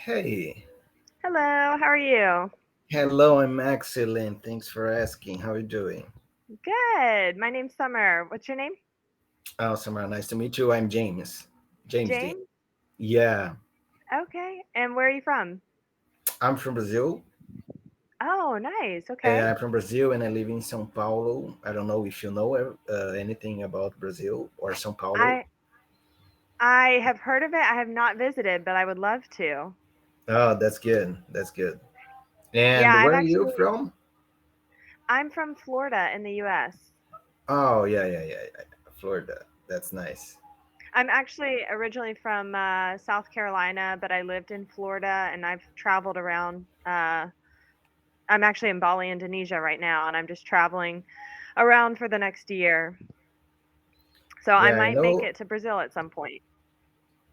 Hey, Hello, how are you? hello, I'm excellent. Thanks for asking. How are you doing? Good. My name's Summer. What's your name? Awesome, nice to meet you. I'm James. James D. James? Yeah, Okay. And where are you from? I'm from Brazil. Oh, nice. Okay. I'm from Brazil and I live in São Paulo. I don't know if you know anything about Brazil or São Paulo. I I have heard of it. I have not visited, but I would love to. Oh, that's good. That's good. Yeah, And where are you from? I'm from Florida in the US. Oh, yeah. Florida. That's nice. I'm actually originally from South Carolina, but I lived in Florida and I've traveled around. I'm actually in Bali, Indonesia right now, and I'm just traveling around for the next year. So I Yeah, I might make know. it to Brazil at some point.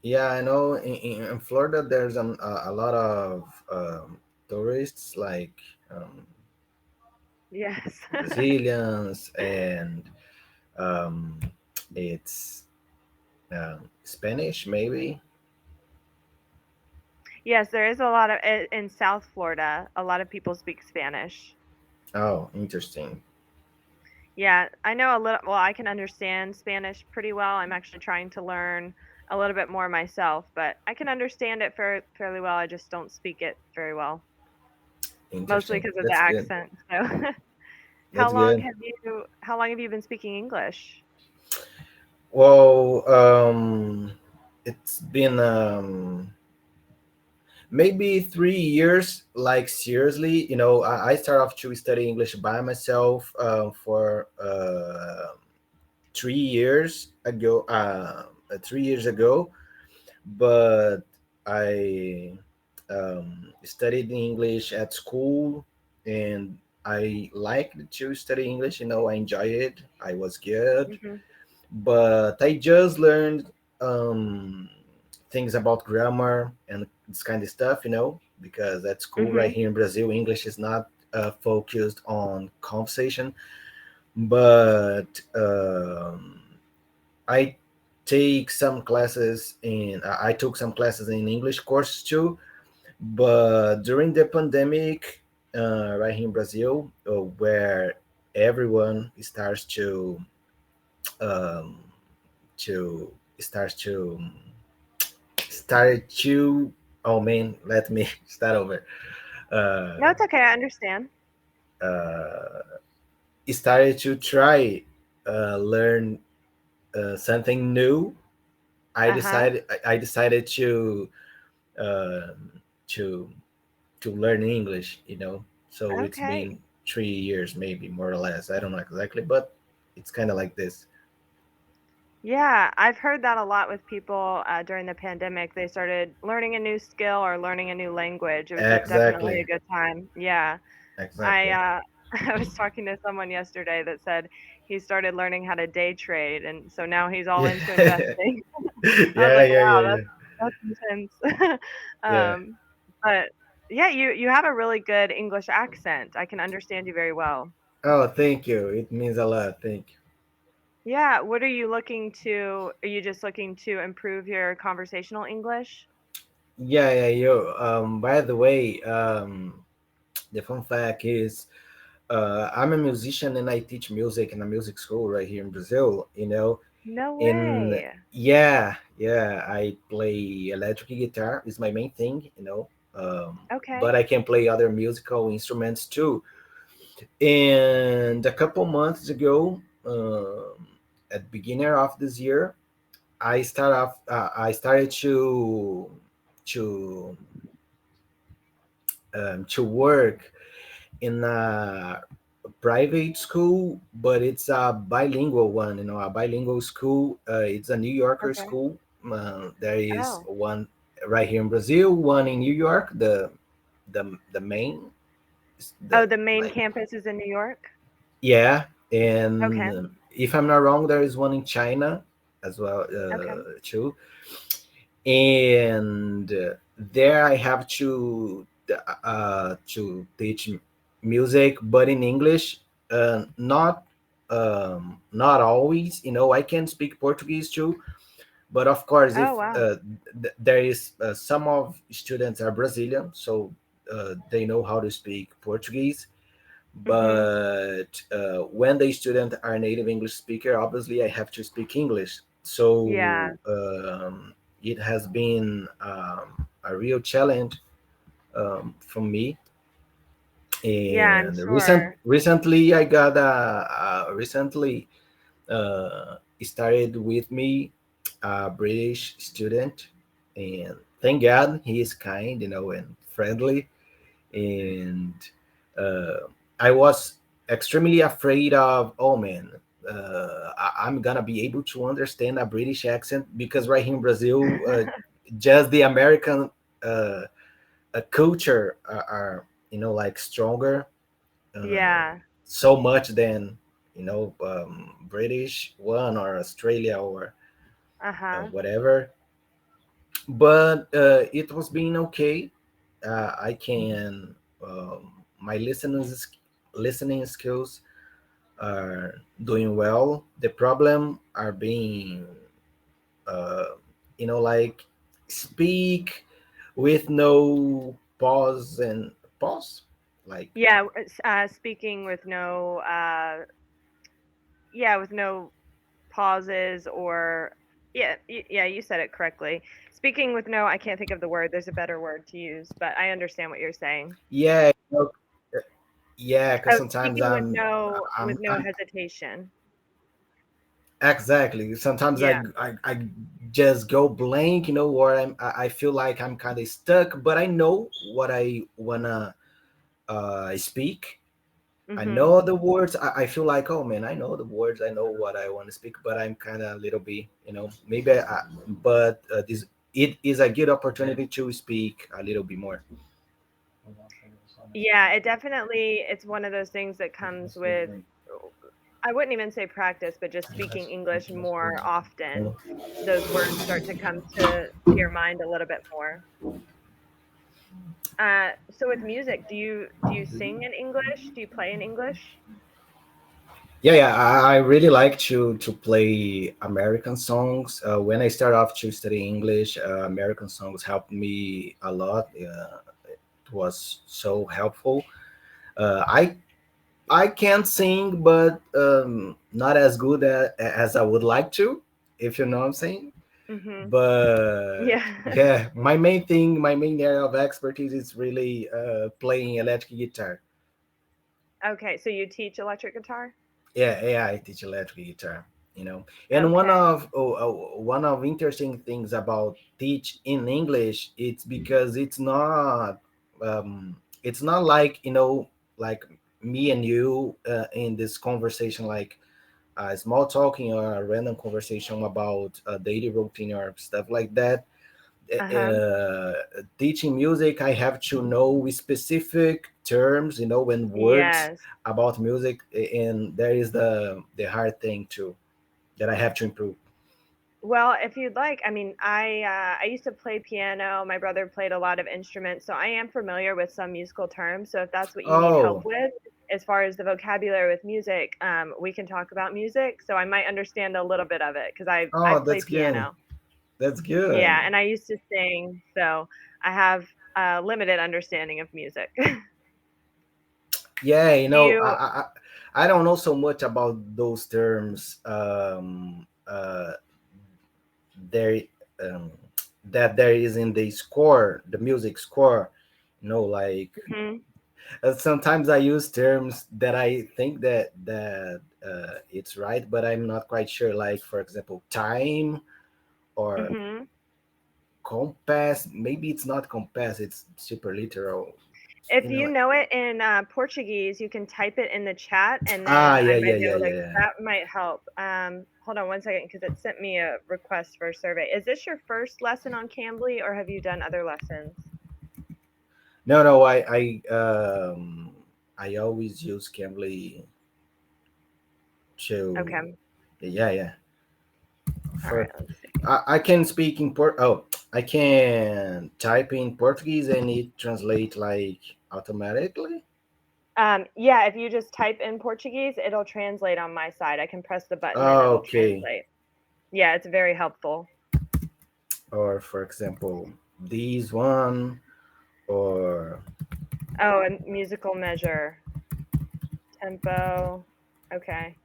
Yeah, I know. In Florida, there's a lot of tourists like Yes. Brazilians, and um, it's Spanish, maybe. Yes, there is a lot of in South Florida, a lot of people speak Spanish. Oh, interesting. Yeah, I know a little well, I can understand Spanish pretty well. I'm actually trying to learn a little bit more myself, but I can understand it fairly well. I just don't speak it very well, mostly Interesting. because of the That's good. accent. So, That's good. how long have you been speaking English? Well, it's been maybe 3 years, like seriously. I started off to study English by myself for 3 years ago. 3 years ago, but I studied English at school, and I liked to study English. I enjoy it. I was good, Mhm. but I just learned um, things about grammar and this kind of stuff. Because at school right Mhm. here in Brazil, English is not focused on conversation, but I take some classes in I took some classes in English courses too. But during the pandemic, right here in Brazil, where everyone um, to starts to start to oh man, let me start over. No, Uh, it's okay. I understand. uh, Started to try learn something new. Uh-huh. I decided um, to to learn English. So it's Okay. been 3 years, maybe more or less. I don't know exactly, but it's kind of like this. Yeah, I've heard that a lot with people during the pandemic. They started learning a new skill or learning a new language. It was definitely a Exactly, good time. Yeah. I exactly. I was talking to someone yesterday that said he started learning how to day trade, and so now he's all into Yeah, investing. I was yeah, like, yeah, "Wow, yeah, that's intense." yeah. Um, but yeah, you have a really good English accent. I can understand you very well. Oh, thank you. It means a lot. Thank you. Yeah, what are you just looking to improve your conversational English? Yeah, yeah, yo. By the way, the fun fact is, I'm a musician and I teach music in a music school right here in Brazil. No In way. yeah, I play electric guitar is my main thing. Okay. But I can play other musical instruments too. And a couple months ago, at the beginning of this year, I started to to work in a private school, but it's a bilingual one. A bilingual school. It's a New Yorker Okay. school. There is Oh. one right here in Brazil, one in New York. The main, Oh, the the main like campus is in New York? yeah, Okay. and if I'm not wrong, there is one in China as well Okay. too. And there I have to teach music, but in English. Not always. I can speak Portuguese too, But of course, Oh, if wow. there is some of students are Brazilian, so they know how to speak Portuguese. Mhm. But when the student are native English speaker, obviously I have to speak English. Yeah. So it has been a real challenge for me. Yeah, I'm And sure. recently I got recently started with me a British student, and thank God he is kind, and friendly. And uh, I was extremely afraid of, oh man, I'm gonna be able to understand a British accent, because right here in Brazil, just the American uh, culture are, like stronger Yeah. so much than British one or Australia or Uh-huh. whatever. But it was being okay. I can my listening skills are doing well. The problem are being uh, like speak with no pause and pause, like Yeah, speaking with no, yeah, with no pauses or yeah, yeah, you said it correctly. Speaking with no, I can't think of the word. There's a better word to use, but I understand what you're saying. yeah, yeah, because Oh, sometimes speaking with I'm no hesitation. exactly. Sometimes Yeah. I just go blank, or I feel like I'm kind of stuck, but I know what I wanna speak. I Mhm. know the words. I feel like, oh man, I know the words. I know what I want to speak, but I'm kind of a little bit, maybe. But this it is a good opportunity to speak a little bit more. Yeah, it's one of those things that comes with I wouldn't even say practice, but just speaking English more often. Those words start to come to your mind a little bit more. So with music, do you sing in English? Do you play in English? Yeah, yeah. I really like to play American songs. When I started off to study English, American songs helped me a lot. It was so helpful. I can't sing, but not as good as I would like to, if you know what I'm saying. Mhm. But Yeah. yeah, my main area of expertise is really playing electric guitar. Okay, so you teach electric guitar? Yeah, yeah, I teach electric guitar. And Okay. one of interesting things about teach in English, it's because it's not like like me and you in this conversation, like small talking or a random conversation about a daily routine or stuff like that. Uh-huh. Teaching music, I have to know specific terms, and words Yes. about music, and there is the hard thing too that I have to improve. Well, if you'd like, I mean, I used to play piano. My brother played a lot of instruments, so I am familiar with some musical terms. So if that's what you need help Oh, with, as far as the vocabulary with music, we can talk about music. So I might understand a little bit of it because I oh, play that's good. piano. That's Yeah, good. and I used to sing, so I have a limited understanding of music. Yeah, Do you? I don't know so much about those terms. There um, that there is in the score, the music score. Like Mhm, sometimes I use terms that I think that it's right, but I'm not quite sure. Like for example, time or mhm. compass. Maybe it's not compass. It's super literal. If You you know. know it in, Portuguese, you can type it in the chat, and then Ah, I yeah, might yeah, be yeah, able yeah, to yeah. that might help. Hold on one second because it sent me a request for a survey. Is this your first lesson on Cambly, or have you done other lessons? No, no. I always use Cambly to. Okay. Yeah, yeah. Alright, For let's see. I can speak in I can type in Portuguese and it translate like automatically. Yeah, if you just type in Portuguese, it'll translate on my side. I can press the button and it'll Okay. translate. Yeah, it's very helpful. or for example, these one, or Oh, and musical measure. Tempo. Okay.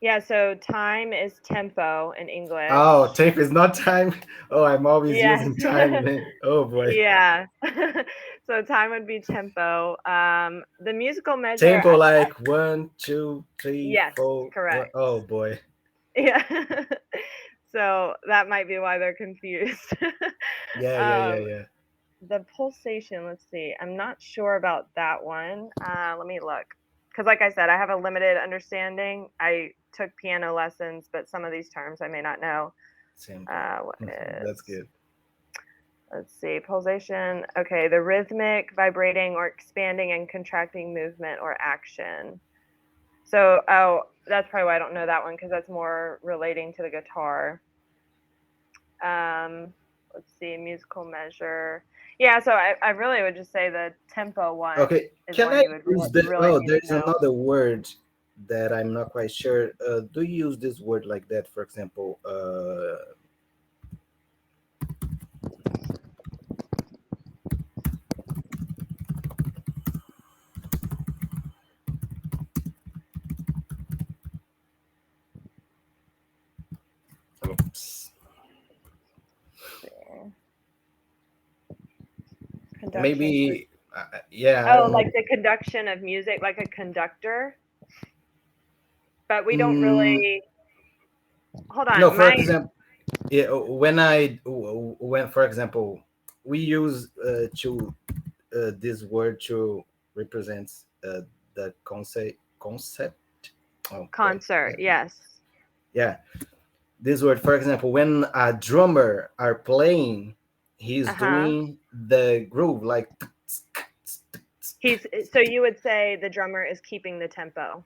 Yeah, so time is tempo in oh, English. tape is not time. Oh, I'm always Yes. using time. Oh boy, Yeah. So time would be tempo. The musical measure, tempo like one, two, three, yes, four. One. correct. Oh boy, Yeah. So that might be why they're confused. yeah, yeah, yeah, Um, yeah. the pulsation, let's see. I'm not sure about that one. Let me look. Because, like I said, I have a limited understanding. I took piano lessons, but some of these terms I may not know. Tempo. What That's is, good. let's see, pulsation. Okay, the rhythmic, vibrating, or expanding and contracting movement or action. So, oh, that's probably why I don't know that one because that's more relating to the guitar. Um, let's see, musical measure. Yeah, so I really would just say the tempo one Okay, is can one I you would use the? really Oh, need to there's know. another word that I'm not quite sure. Do you use this word like that? For example, oops, Yeah. Conduction. maybe. Yeah, I Oh, don't know. like the conduction of music, like a conductor. But we don't Mm, really. Hold no, on, for my example, yeah, when for example we use to this word to represent the concept. Oh boy, concert. Yes. yeah, this word for example when a drummer are playing, Uh he's huh. doing the groove like He's so you would say the drummer is keeping the tempo.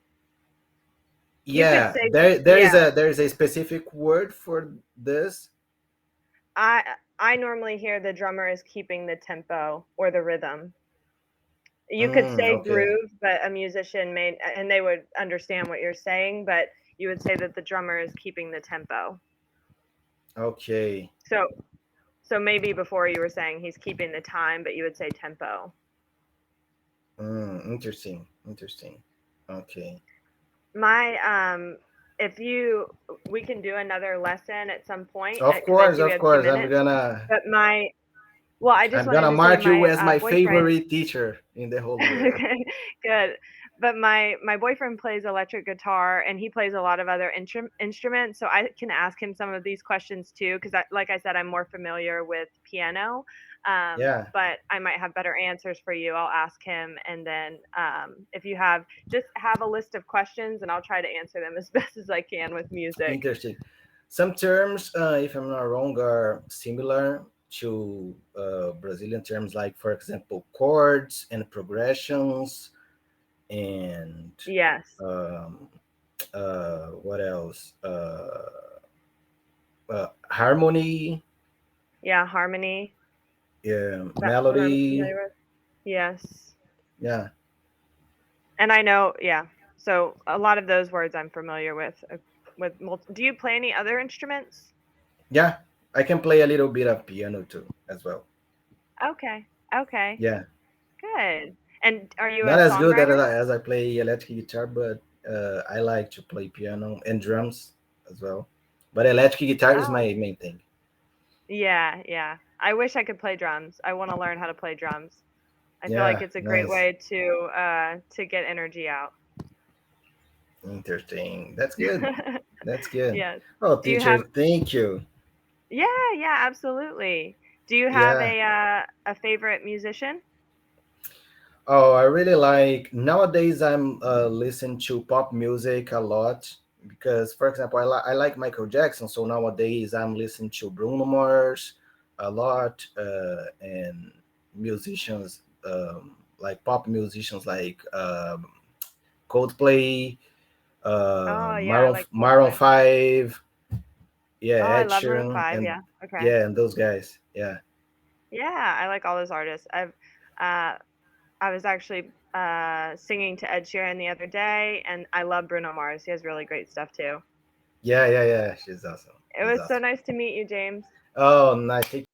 You could yeah, say, there yeah. is a specific word for this. I I normally hear the drummer is keeping the tempo or the rhythm. You could say Okay, groove, but a musician may and they would understand what you're saying, but you would say that the drummer is keeping the tempo. okay. So maybe before you were saying he's keeping the time, but you would say tempo. Interesting, interesting. Okay, My if you we can do another lesson at some point because I see we of have 2 course, minutes. But my well, I just I'm wanted gonna to say mark you my as my boyfriend. favorite teacher in the whole world. Okay, good. But my boyfriend plays electric guitar and he plays a lot of other instruments, so I can ask him some of these questions too because like I said I'm more familiar with piano. Yeah, But I might have better answers for you. I'll ask him and then if you have just have a list of questions and I'll try to answer them as best as I can with music. interesting. Some terms, if I'm not wrong, are similar to Brazilian terms, like, for example, chords and progressions, and Yes. um, what else? Harmony, Yeah, harmony. That one I'm melody. familiar with. Yes. Yeah, And I know, yeah. So a lot of those words I'm familiar with. Do you play any other instruments? yeah. I can play a little bit of piano too, as well. Okay. Okay. Yeah, Good. And are you a not as good songwriter? as I play electric guitar, but I like to play piano and drums as well. But electric guitar is Oh, my main thing. yeah, yeah. I wish I could play drums. I want to learn how to play drums. I feel like Yeah, it's a great nice, way to get energy out. interesting. That's good. That's good. Yes. Oh, Do you teacher, have thank you. Yeah, yeah, absolutely. Do you have Yeah. a favorite musician? Oh, I really like nowadays. I'm listening to pop music a lot because, for example, I like Michael Jackson. So nowadays I'm listening to Bruno Mars a lot, and musicians like pop musicians like Coldplay, Oh, yeah, I like Maroon Coldplay. 5, yeah, Oh, I Ed love Maroon Sheeran, 5, and yeah, okay. yeah, and those guys. Yeah, Yeah, I like all those artists. Uh I was actually, singing to Ed Sheeran the other day, and I love Bruno Mars, he has really great stuff too. yeah, yeah, yeah. She's awesome. It He's was so awesome. nice to meet you, James. Oh, nice. Thank